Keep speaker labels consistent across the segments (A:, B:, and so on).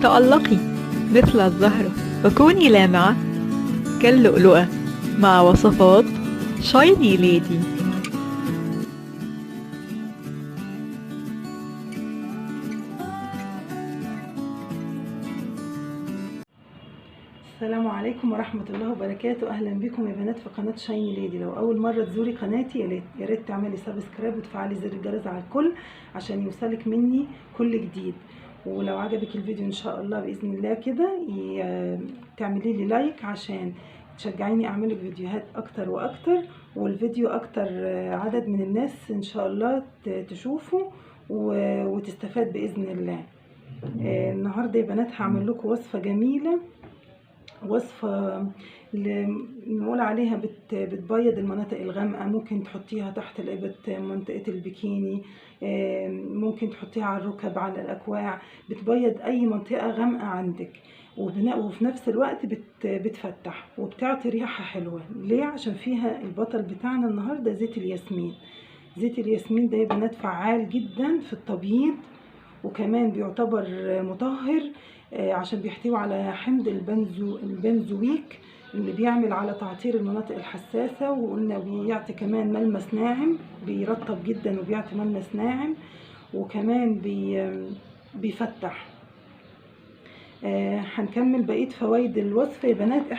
A: تألقي مثل الزهرة وكوني لامعة كاللؤلؤة مع وصفات شايني ليدي.
B: السلام عليكم ورحمة الله وبركاته. أهلا بكم يا بنات في قناة شايني ليدي. لو أول مرة تزوري قناتي يا ريت تعملي سبسكرايب وتفعلي زر الجرس على الكل عشان يوصلك مني كل جديد. ولو عجبك الفيديو إن شاء الله بإذن الله كده تعملي لي لايك عشان تشجعيني أعملك فيديوهات أكتر وأكتر، والفيديو أكتر عدد من الناس إن شاء الله تشوفه وتستفاد بإذن الله. النهاردة يا بنات هعمل لكم وصفة جميلة، وصفة نقول عليها بتبيض المناطق الغامقة. ممكن تحطيها تحت الإبط، منطقة البكيني، ممكن تحطيها على الركب، على الأكواع، بتبيض أي منطقة غامقة عندك، وفي نفس الوقت بتفتح وبتعطي ريحة حلوة. ليه؟ عشان فيها البطل بتاعنا النهاردة زيت الياسمين. زيت الياسمين ده يا بنات فعال جدا في التبييض، وكمان بيعتبر مطهر عشان بيحتوي على حمض البنزويك اللي بيعمل على تعطير المناطق الحساسة، وقلنا بيعطي كمان ملمس ناعم، بيرطب جدا وبيعطي ملمس ناعم، وكمان بيفتح. هنكمل بقية فوائد الوصفة يا بنات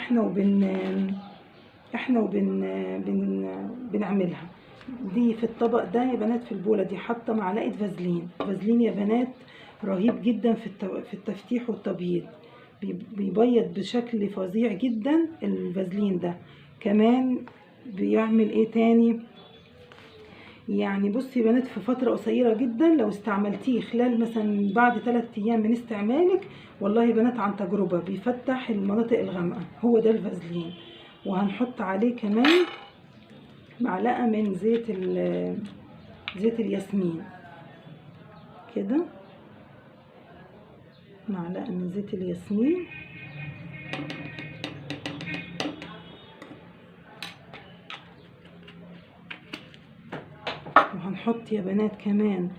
B: احنا بنعملها. دي في الطبق ده يا بنات، في البولة دي حاطة معلقة فازلين يا بنات، رهيب جدا في التفتيح والتبييض، بيبيض بشكل فظيع جدا الفازلين ده. كمان بيعمل ايه تاني؟ يعني بصي يا بنات، في فترة قصيرة جدا لو استعملتيه خلال مثلا بعد 3 ايام من استعمالك، والله يا بنات عن تجربة بيفتح المناطق الغامقة. هو ده الفازلين. وهنحط عليه كمان معلقة من زيت الياسمين كده، معلقة من زيت الياسمين. وهنحط يا بنات كمان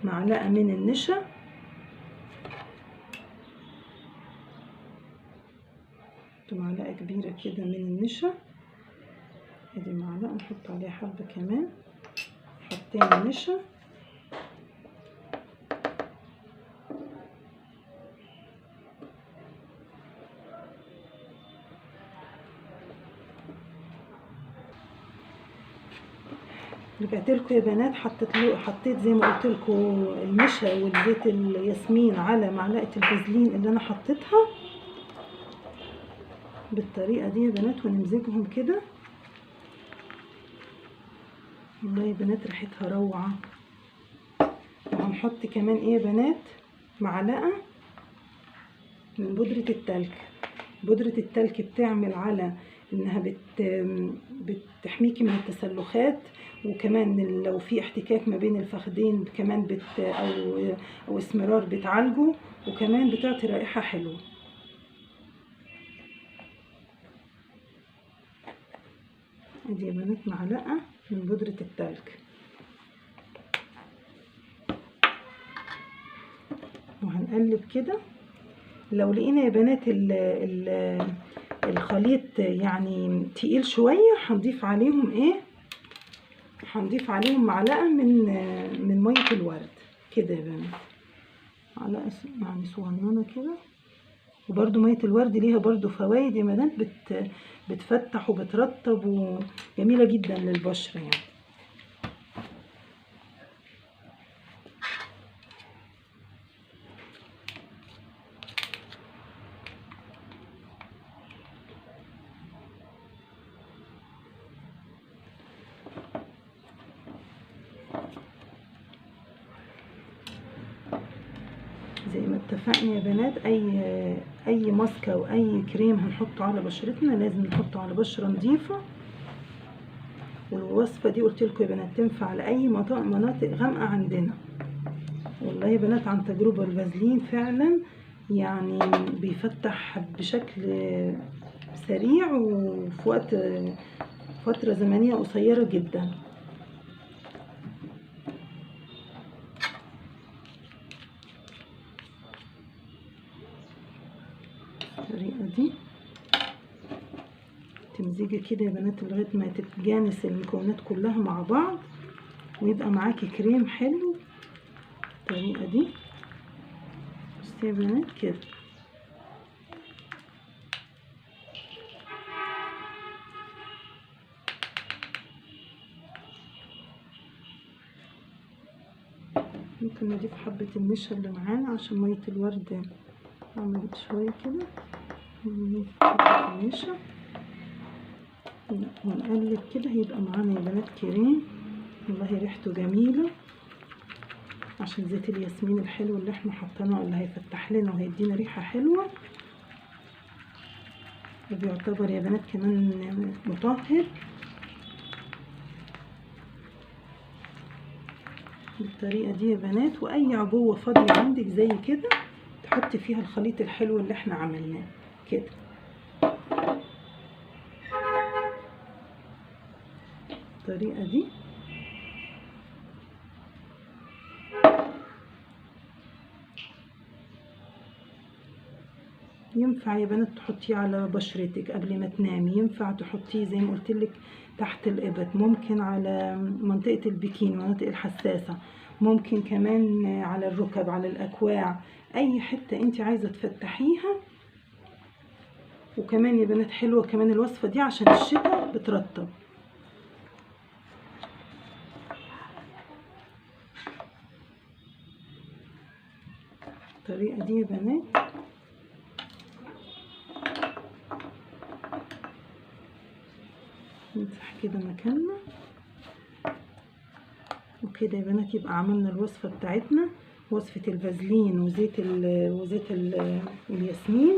B: معلقة من النشا، معلقة كبيرة كده من النشا. ادي معلقة، نحط عليها حبة كمان، حطينا النشا. رجعت لكم يا بنات، حطيت زي ما قلت لكم النشا والزيت الياسمين على معلقة الفازلين اللي انا حطيتها بالطريقة دي يا بنات، ونمزجهم كده. والله يا بنات ريحتها روعة. وهنحط كمان ايه يا بنات؟ معلقة من بودرة التلج. بودرة التلج بتعمل على انها بتحميكي من التسلخات، وكمان لو في احتكاك ما بين الفخدين كمان او اسمرار بتعالجه، وكمان بتعطي رائحة حلوة. ادي يا بنات معلقة من بودرة التلج. وهنقلب كده. لو لقينا يا بنات الخليط يعني تقيل شوية، هنضيف عليهم ايه؟ هنضيف عليهم معلقة من مية الورد كده يا بنات، معلقة يعني صغننة كده. وبرده مية الورد ليها برده فوائد يا بنات، بتفتح وبترطب وجميلة جدا للبشرة يعني. زي ما اتفقنا يا بنات، اي ماسك او اي كريم هنحطه على بشرتنا لازم نحطه على بشرة نظيفة. والوصفة دي قلت لكم يا بنات تنفع لاي مناطق غامقة عندنا. والله يا بنات عن تجربة الفازلين فعلا يعني بيفتح بشكل سريع وفي فترة زمنية قصيرة جدا. بالطريقة دي تمزجي كده يا بنات لغاية ما تتجانس المكونات كلها مع بعض ويبقى معاكي كريم حلو بالطريقة دي. بصي يا بنات كده ممكن نضيف حبة النشا اللي معانا عشان مية الورد اعمل شوية كده نضيف حبة النشا ونقلب كده هيبقى معانا يا بنات كريم والله ريحته جميلة عشان زيت الياسمين الحلو اللي احنا حطيناه اللي هيفتح لنا وهيدينا ريحة حلوة وبيعتبر يا بنات كمان مطهر. بالطريقة دي يا بنات واي عبوة فاضية عندك زي كده تحطي فيها الخليط الحلو اللي احنا عملناه كده. بالطريقة دي ينفع يا بنات تحطيه على بشرتك قبل ما تنامي، ينفع تحطيه زي ما قلتلك تحت الابط، ممكن على منطقة البكين المناطق الحساسة، ممكن كمان على الركب على الاكواع، اي حتة انت عايزة تفتحيها. وكمان يا بنات حلوة كمان الوصفة دي عشان الشتاء بترطب. الطريقة دي يا بنات نمسح كده مكاننا وكده يا بنات يبقى عملنا الوصفة بتاعتنا، وصفة الفازلين وزيت الياسمين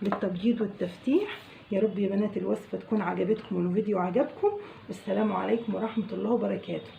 B: للتبييض والتفتيح. يا رب يا بنات الوصفة تكون عجبتكم والفيديو عجبكم، والسلام عليكم ورحمة الله وبركاته.